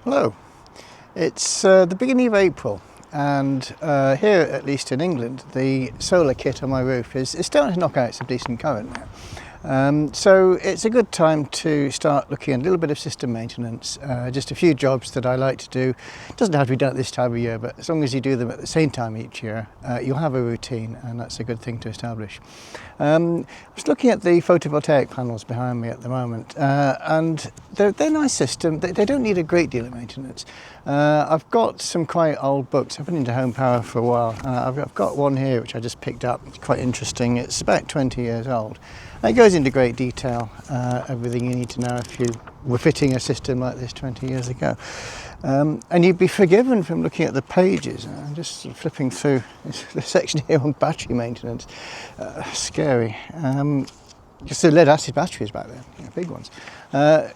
Hello, it's the beginning of April and here, at least in England, the solar kit on my roof is starting to knock out some decent current now. So it's a good time to start looking at a little bit of system maintenance, just a few jobs that I like to do. It doesn't have to be done at this time of year, but as long as you do them at the same time each year, you'll have a routine, and that's a good thing to establish. I was looking at the photovoltaic panels behind me at the moment, and they're a nice system. They don't need a great deal of maintenance. I've got some quite old books. I've been into home power for a while. I've got one here which I just picked up. It's quite interesting. It's about 20 years old. It goes into great detail, everything you need to know if you were fitting a system like this 20 years ago. And you'd be forgiven from looking at the pages. I'm just sort of flipping through the section here on battery maintenance. Scary. Just the lead acid batteries back there, big ones.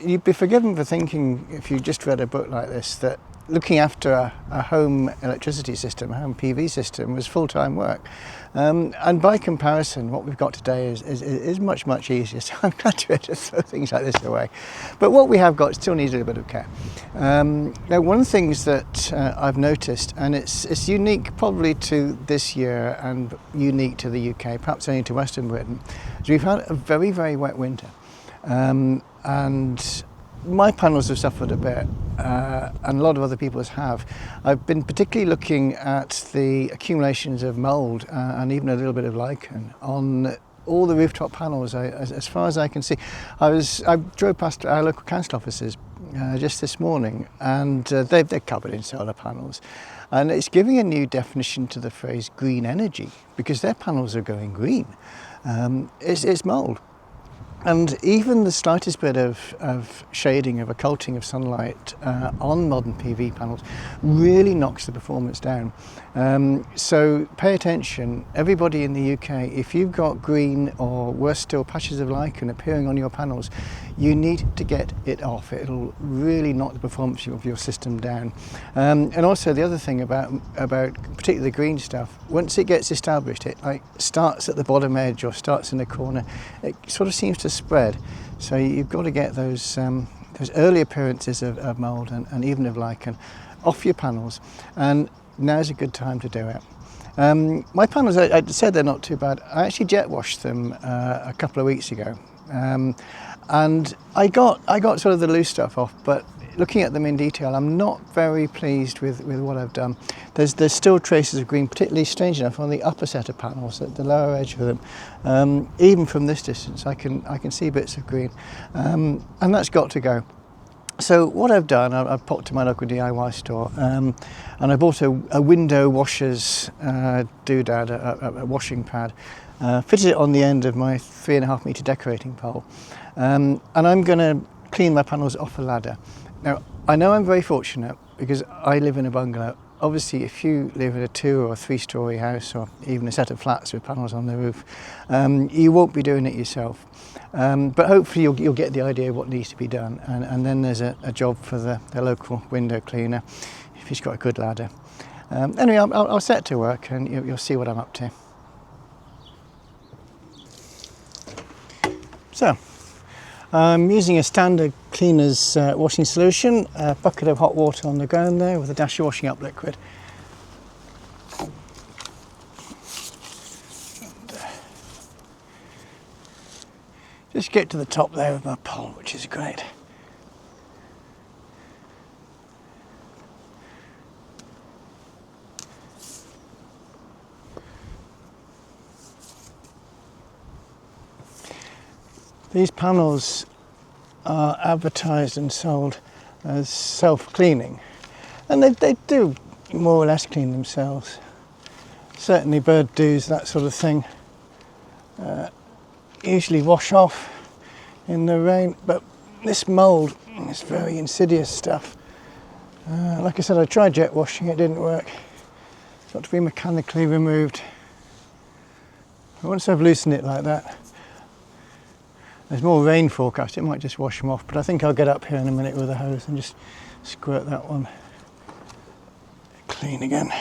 You'd be forgiven for thinking, if you just read a book like this, that looking after a home electricity system, a home PV system, was full-time work. And by comparison, what we've got today is much, much easier. So I'm glad to be able to throw things like this away. But what we have got still needs a little bit of care. Now, one of the things that I've noticed, and it's unique probably to this year and unique to the UK, perhaps only to Western Britain, is we've had a very, very wet winter. And my panels have suffered a bit, and a lot of other people's have. I've been particularly looking at the accumulations of mould and even a little bit of lichen on all the rooftop panels as far as I can see. I drove past our local council offices just this morning, and they're covered in solar panels. And it's giving a new definition to the phrase green energy, because their panels are going green. It's mould. And even the slightest bit of shading, of occulting of sunlight on modern PV panels really knocks the performance down. So pay attention, everybody in the UK, if you've got green or worse still patches of lichen appearing on your panels, you need to get it off. It'll really knock the performance of your system down. And also the other thing about particularly the green stuff, once it gets established, it like starts at the bottom edge or starts in the corner, it sort of seems to spread. So you've got to get those early appearances of mould and even of lichen off your panels, and now's a good time to do it. My panels, I said they're not too bad. I actually jet washed them a couple of weeks ago, and I got sort of the loose stuff off, but looking at them in detail, I'm not very pleased with what I've done. There's still traces of green, particularly, strange enough, on the upper set of panels, at the lower edge of them. Even from this distance, I can see bits of green, and that's got to go. So what I've done, I've popped to my local DIY store, and I bought a window washer's doodad, a washing pad, fitted it on the end of my 3.5 metre decorating pole, and I'm going to clean my panels off a ladder. Now, I know I'm very fortunate because I live in a bungalow. Obviously, if you live in a 2 or 3 story house, or even a set of flats with panels on the roof, you won't be doing it yourself. But hopefully you'll get the idea of what needs to be done, and then there's a job for the local window cleaner if he's got a good ladder. Anyway, I'll set to work, and you'll see what I'm up to. So, I'm using a standard cleaner's washing solution, a bucket of hot water on the ground there with a dash of washing up liquid. Just get to the top there with my pole, which is great. These panels are advertised and sold as self-cleaning, and they do more or less clean themselves. Certainly bird doos, that sort of thing, usually wash off in the rain, but this mould is very insidious stuff. Like I said, I tried jet washing, it didn't work. It's got to be mechanically removed. Once I've loosened it like that, there's more rain forecast, it might just wash them off, but I think I'll get up here in a minute with a hose and just squirt that one clean again.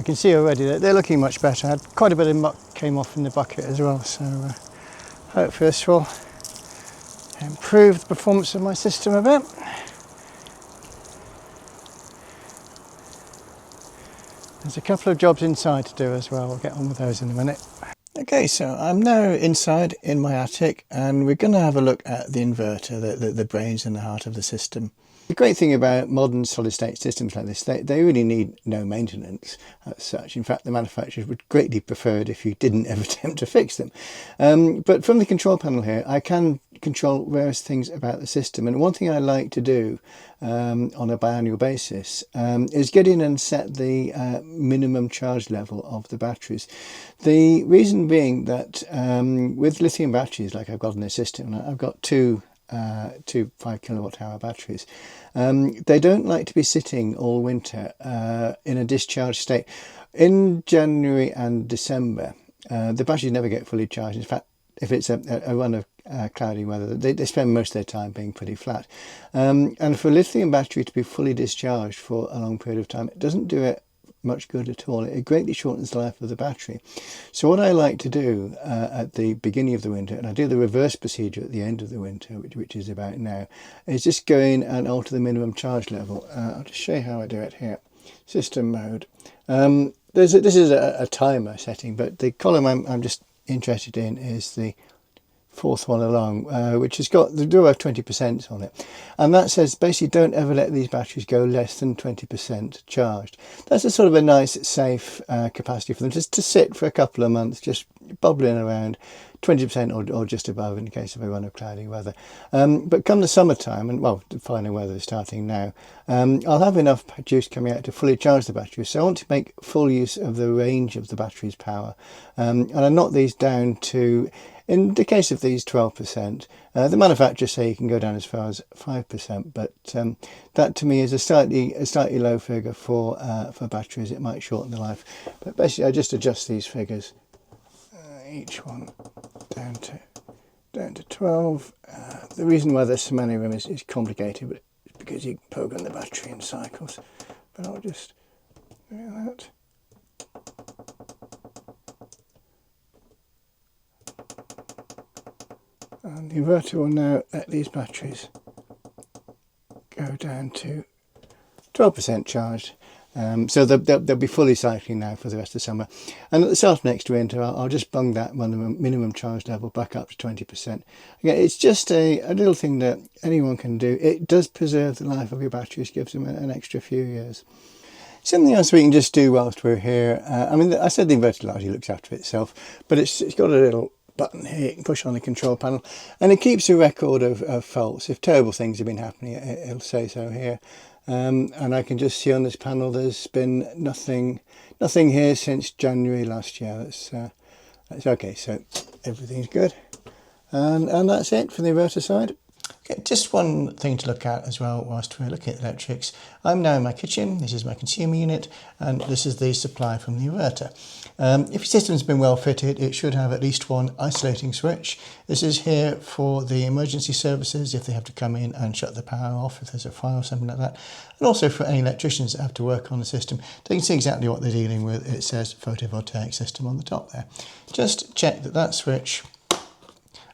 I can see already that they're looking much better. I had quite a bit of muck came off in the bucket as well, so hopefully this will improve the performance of my system a bit. There's a couple of jobs inside to do as well. We'll get on with those in a minute. Okay, so I'm now inside in my attic, and we're going to have a look at the inverter, the brains and the heart of the system. The great thing about modern solid-state systems like this, they really need no maintenance as such. In fact, the manufacturers would greatly prefer it if you didn't ever attempt to fix them. But from the control panel here, I can control various things about the system. And one thing I like to do on a biannual basis is get in and set the minimum charge level of the batteries. The reason being that with lithium batteries, like I've got in this system, I've got two 5 kilowatt hour batteries. They don't like to be sitting all winter in a discharged state. In January and December, the batteries never get fully charged. In fact, if it's a run of cloudy weather, they spend most of their time being pretty flat. And for a lithium battery to be fully discharged for a long period of time, it doesn't do it much good at all. It greatly shortens the life of the battery. So what I like to do at the beginning of the winter, and I do the reverse procedure at the end of the winter, which is about now, is just go in and alter the minimum charge level. I'll just show you how I do it here. System mode. This is a timer setting, but the column I'm just interested in is the fourth one along, which has got the do have 20% on it, and that says basically don't ever let these batteries go less than 20% charged. That's a sort of a nice safe capacity for them just to sit for a couple of months, just bubbling around 20% or just above in case of a run of cloudy weather. But come the summertime, and well, the finer weather is starting now, I'll have enough juice coming out to fully charge the battery. So I want to make full use of the range of the battery's power, and I knock these down to, in the case of these, 12%. The manufacturers say you can go down as far as 5%, but that to me is a slightly low figure for batteries. It might shorten the life, but basically I just adjust these figures, each one down to 12. The reason why there's so many of them is complicated, but it's because you program the battery in cycles. But I'll just do that. And the inverter will now let these batteries go down to 12% charged. So they'll be fully cycling now for the rest of the summer. And at the start of next winter, I'll just bung that minimum charge level back up to 20%. Again, it's just a little thing that anyone can do. It does preserve the life of your batteries, gives them an extra few years. Something else we can just do whilst we're here. I mean, I said the inverter largely looks after itself, but it's got a little button here you can push on the control panel, and it keeps a record of faults. If terrible things have been happening, it'll say so here. And I can just see on this panel there's been nothing here since January last year. That's okay, so everything's good, and that's it for the inverter side. Okay, just one thing to look at as well whilst we're looking at electrics. I'm now in my kitchen. This is my consumer unit, and this is the supply from the inverter. If your system's been well fitted, it should have at least one isolating switch. This is here for the emergency services if they have to come in and shut the power off if there's a fire or something like that, and also for any electricians that have to work on the system. They can see exactly what they're dealing with. It says photovoltaic system on the top there. Just check that switch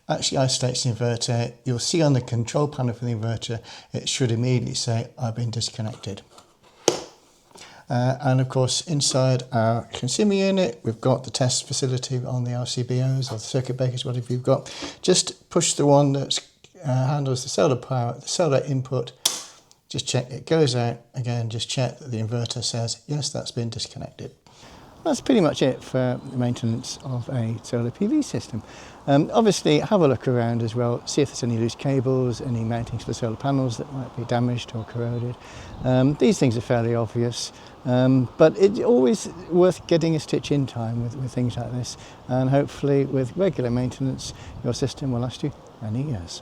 actually isolates the inverter. You'll see on the control panel for the inverter, it should immediately say, I've been disconnected. And of course, inside our consumer unit, we've got the test facility on the RCBOs or the circuit breakers, whatever you've got. Just push the one that handles the solar power, the solar input. Just check it goes out. Again, just check that the inverter says, yes, that's been disconnected. That's pretty much it for the maintenance of a solar PV system. Obviously have a look around as well, see if there's any loose cables, any mountings for the solar panels that might be damaged or corroded. These things are fairly obvious, but it's always worth getting a stitch in time with things like this, and hopefully with regular maintenance your system will last you many years.